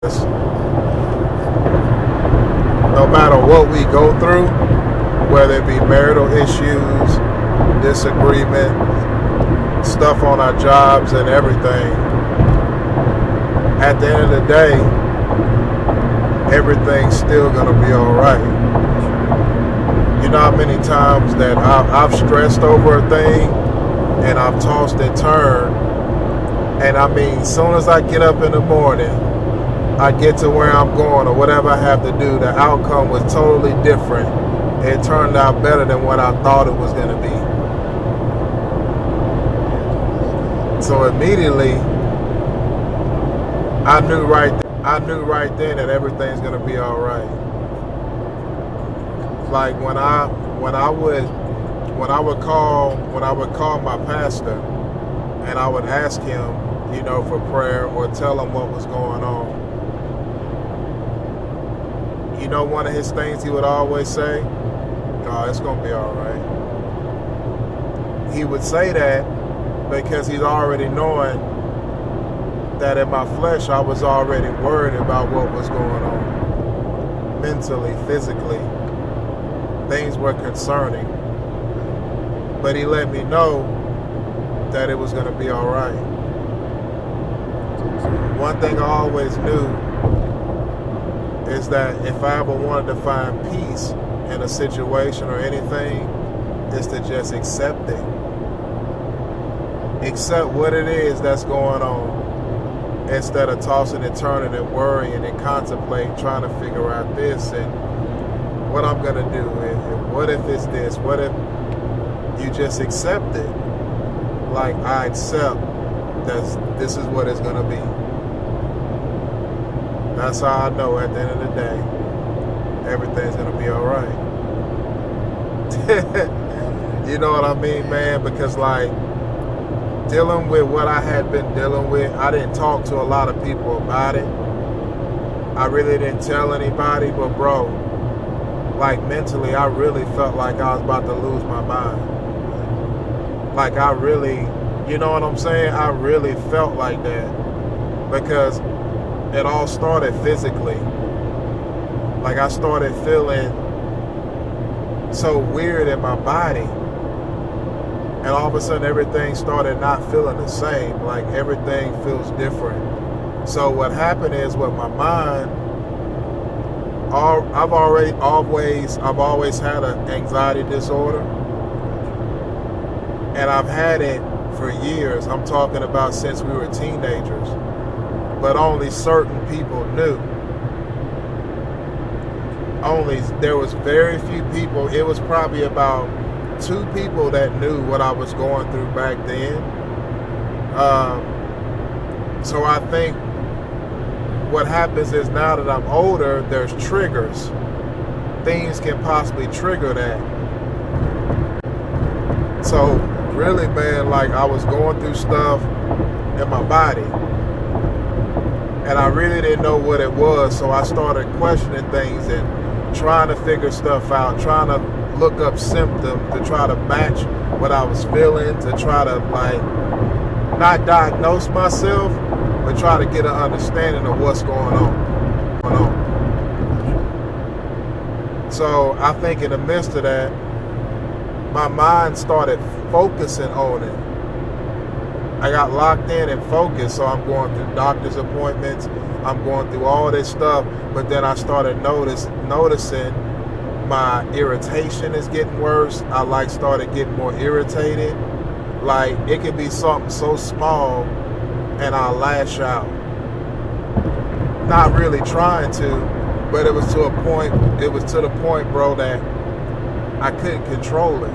No matter what we go through, whether it be marital issues, disagreement, stuff on our jobs and everything, at the end of the day, everything's still going to be all right. You know how many times that I've stressed over a thing and I've tossed and turned, and I mean, as soon as I get up in the morning, I get to where I'm going or whatever I have to do, the outcome was totally different. It turned out better than what I thought it was going to be. So immediately, I knew right then that everything's going to be all right. Like when I would call my pastor and I would ask him, for prayer or tell him what was going on. One of his things he would always say, "God, it's going to be all right." He would say that because he's already knowing that in my flesh I was already worried about what was going on. Mentally, physically, things were concerning. But he let me know that it was going to be all right. One thing I always knew is that if I ever wanted to find peace in a situation or anything, is to just accept it. Accept what it is that's going on, instead of tossing and turning and worrying and contemplating, trying to figure out this and what I'm going to do, and what if it's this, what if you just accept it. Like, I accept that this is what it's going to be. That's how I know at the end of the day, everything's going to be all right. You know what I mean, man? Because, like, dealing with what I had been dealing with, I didn't talk to a lot of people about it. I really didn't tell anybody, but bro, like mentally, I really felt like I was about to lose my mind. Like I really, you know what I'm saying? I really felt like that because it all started physically. Like I started feeling so weird in my body. And all of a sudden everything started not feeling the same. Like everything feels different. So what happened is with my mind, I've always had an anxiety disorder. And I've had it for years. I'm talking about since we were teenagers. But only certain people knew. There was very few people. It was probably about 2 people that knew what I was going through back then. So I think what happens is now that I'm older, there's triggers. Things can possibly trigger that. So really, man, like I was going through stuff in my body. And I really didn't know what it was. So I started questioning things and trying to figure stuff out, trying to look up symptoms to try to match what I was feeling, to try to like not diagnose myself, but try to get an understanding of what's going on. So I think in the midst of that, my mind started focusing on it. I got locked in and focused, so I'm going through doctor's appointments, I'm going through all this stuff, but then I started noticing my irritation is getting worse. I started getting more irritated. Like it could be something so small and I'll lash out. Not really trying to, but it was to the point, bro, that I couldn't control it.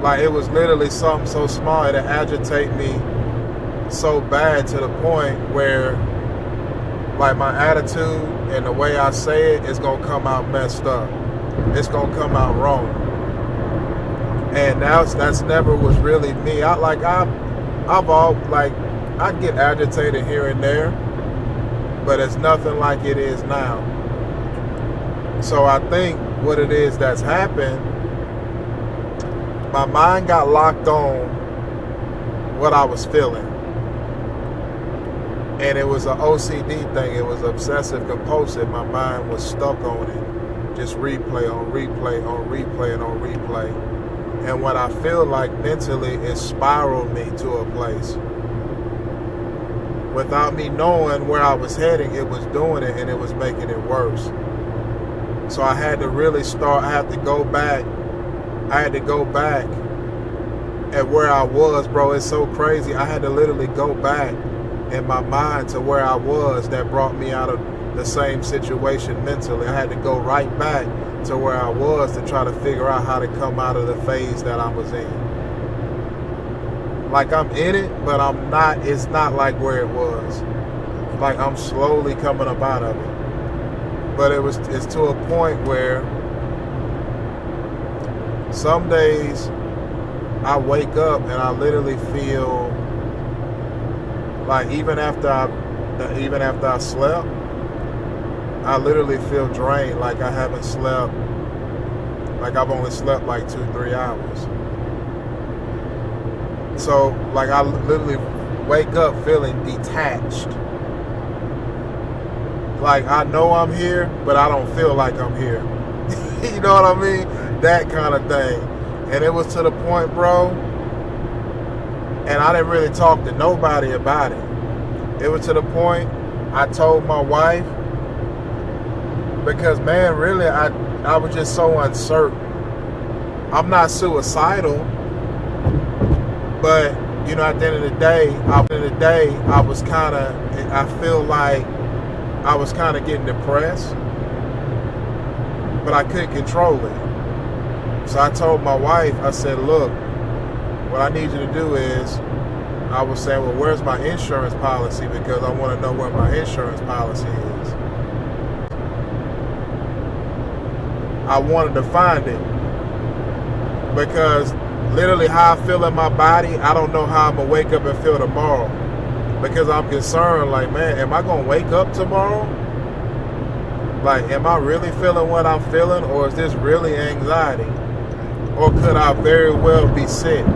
Like it was literally something so small that agitated me so bad to the point where like my attitude and the way I say it is gonna come out messed up. It's gonna come out wrong. And that's never was really me. I get agitated here and there, but it's nothing like it is now. So I think what it is that's happened, my mind got locked on what I was feeling. And it was an OCD thing. It was obsessive compulsive. My mind was stuck on it. Just replay on replay on replay and on replay. And what I feel like mentally, it spiraled me to a place. Without me knowing where I was heading, it was doing it, and it was making it worse. So I had to really start, I had to go back at where I was, bro. It's so crazy. I had to literally go back in my mind to where I was that brought me out of the same situation mentally. I had to go right back to where I was to try to figure out how to come out of the phase that I was in. Like, I'm in it, but I'm not, it's not like where it was. Like, I'm slowly coming up out of it. But it's to a point where some days I wake up and I literally feel like even after I slept, I literally feel drained, like I haven't slept, like I've only slept like 2-3 hours. So like I literally wake up feeling detached. Like I know I'm here, but I don't feel like I'm here. You know what I mean? That kind of thing. And it was to the point, bro, and I didn't really talk to nobody about it. It was to the point I told my wife, because man, really, I was just so uncertain. I'm not suicidal, but you know, at the end of the day, I was kind of, I feel like I was kind of getting depressed, but I couldn't control it. So I told my wife, I said, look, what I need you to do is, I was saying, well, where's my insurance policy? Because I want to know where my insurance policy is. I wanted to find it. Because literally how I feel in my body, I don't know how I'm going to wake up and feel tomorrow. Because I'm concerned, like, man, am I going to wake up tomorrow? Like, am I really feeling what I'm feeling? Or is this really anxiety? Or could I very well be sick?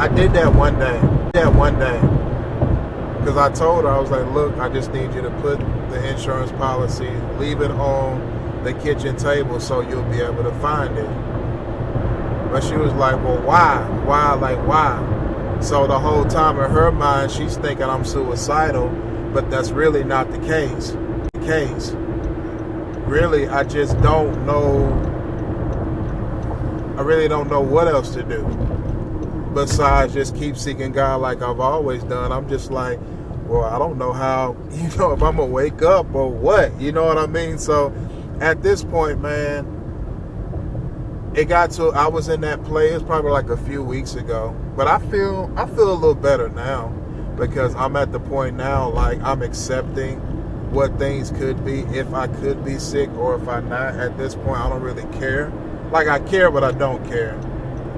I did that one day. Because I told her, I was like, look, I just need you to put the insurance policy, leave it on the kitchen table so you'll be able to find it. But she was like, well, why? Why? So the whole time in her mind, she's thinking I'm suicidal, but that's really not the case. Really, I just don't know. I really don't know what else to do besides just keep seeking God like I've always done. I'm just like, well, I don't know how, if I'm going to wake up or what, you know what I mean? So at this point, man, it got to, I was in that place probably like a few weeks ago, but I feel a little better now because I'm at the point now, like I'm accepting what things could be if I could be sick or if I'm not. At this point, I don't really care. Like I care, but I don't care.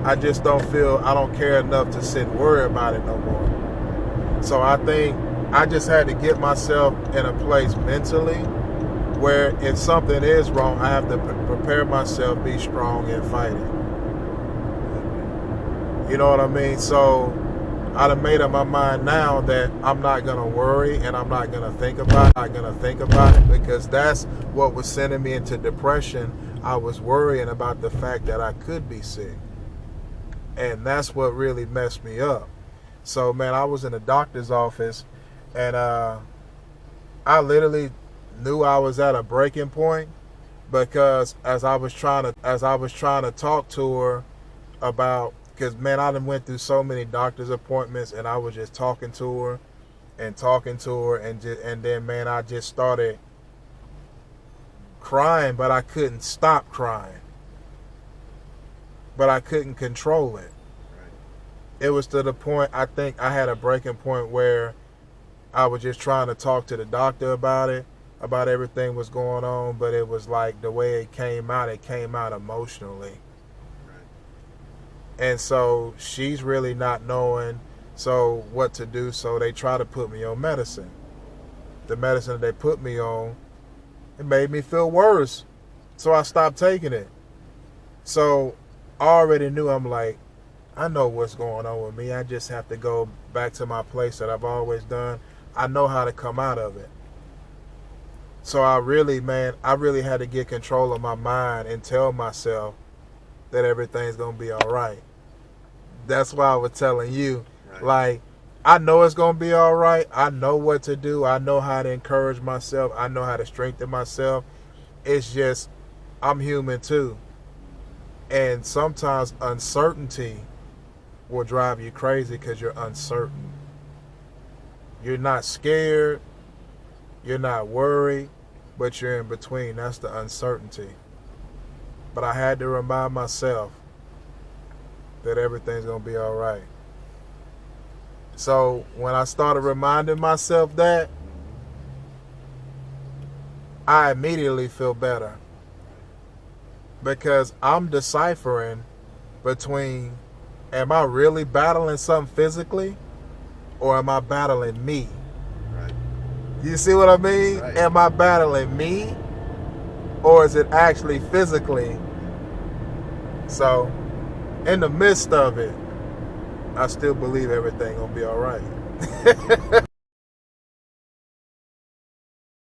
I just don't care enough to sit and worry about it no more. So I think I just had to get myself in a place mentally where if something is wrong, I have to prepare myself, be strong, and fight it. You know what I mean? So I done made up my mind now that I'm not going to worry and I'm not going to think about it because that's what was sending me into depression. I was worrying about the fact that I could be sick. And that's what really messed me up. So, man, I was in a doctor's office and I literally knew I was at a breaking point because as I was trying to talk to her about, because, man, I done went through so many doctor's appointments and I was just talking to her and then, man, I just started crying, but I couldn't stop crying. But I couldn't control it. It was to the point, I think I had a breaking point where I was just trying to talk to the doctor about it, about everything was going on, but it was like the way it came out emotionally. And so she's really not knowing what to do, so they try to put me on medicine. The medicine that they put me on, it made me feel worse. So I stopped taking it. So I already knew, I'm like, I know what's going on with me. I just have to go back to my place that I've always done, I know how to come out of it. So I really had to get control of my mind and tell myself that everything's going to be all right. That's why I was telling you, Right. like, I know it's going to be all right. I know what to do. I know how to encourage myself. I know how to strengthen myself. It's just, I'm human too. And sometimes uncertainty will drive you crazy because you're uncertain. You're not scared. You're not worried. But you're in between. That's the uncertainty. But I had to remind myself that everything's going to be all right. So when I started reminding myself that, I immediately feel better. Because I'm deciphering between, am I really battling something physically or am I battling me? Right. You see what I mean? Right. Am I battling me or is it actually physically? So in the midst of it, I still believe everything gonna be all right.